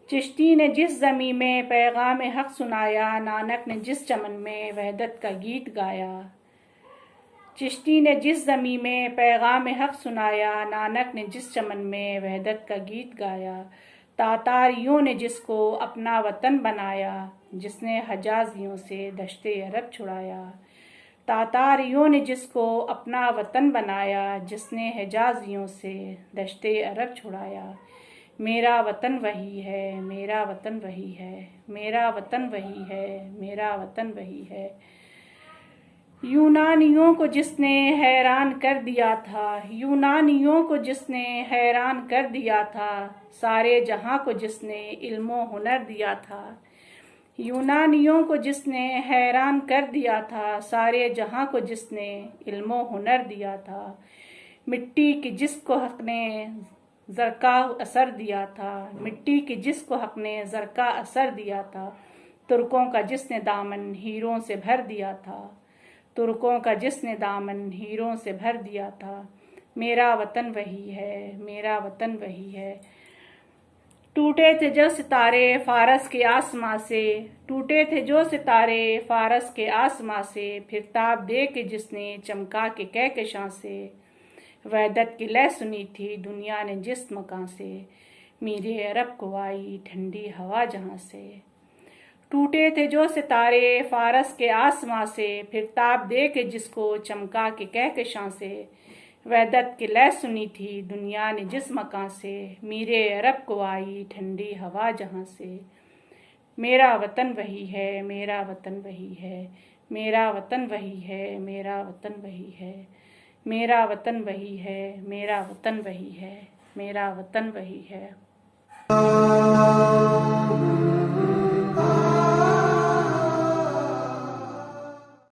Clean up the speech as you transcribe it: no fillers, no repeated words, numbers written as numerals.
चिश्ती ने जिस ज़मी में पैगाम हक सुनाया, नानक ने जिस चमन में वहदत का गीत गाया। चिश्ती ने जिस ज़मी में पैगाम हक सुनाया, नानक ने जिस चमन में वहदत का गीत गाया। तातारियों ने जिसको अपना वतन बनाया, जिसने हजाजियों से दश्ते अरब छुड़ाया। तातारियों ने जिसको अपना वतन बनाया, जिसने हिजाजियों से दश्ते अरब छुड़ाया। मेरा वतन वही है, मेरा वतन वही है, मेरा वतन वही है, मेरा वतन वही है। यूनानियों को जिसने हैरान कर दिया था, यूनानियों को जिसने हैरान कर दिया था, सारे जहां को जिसने इल्मो हुनर दिया था। यूनानियों को जिसने हैरान कर दिया था, सारे जहां को जिसने इल्मो हुनर दिया था। मिट्टी की जिसको हक ने ज़रका असर दिया था, मिट्टी की जिसको हक ने ज़रका असर दिया था। तुर्कों का जिसने दामन हीरों से भर दिया था, तुर्कों का जिसने दामन हीरों से भर दिया था। मेरा वतन वही है, मेरा वतन वही है। टूटे थे जो सितारे फारस के आसमां से, टूटे थे जो सितारे फारस के आसमां से, फिर ताब दे के जिसने चमका के कहकशां से। वहदत की लय सुनी थी दुनिया ने जिस मकां से, मीरे अरब को आई ठंडी हवा जहां से। टूटे थे जो सितारे फारस के आसमां से, फिर ताब दे के जिसको चमका के कहकशां से। वहदत की लय सुनी थी दुनिया ने जिस मकां से, मीरे अरब को आई ठंडी हवा जहां से। मेरा वतन वही है, मेरा वतन वही है, मेरा वतन वही है, मेरा वतन वही है। मेरा वतन वही है, मेरा वतन वही है, मेरा वतन वही है।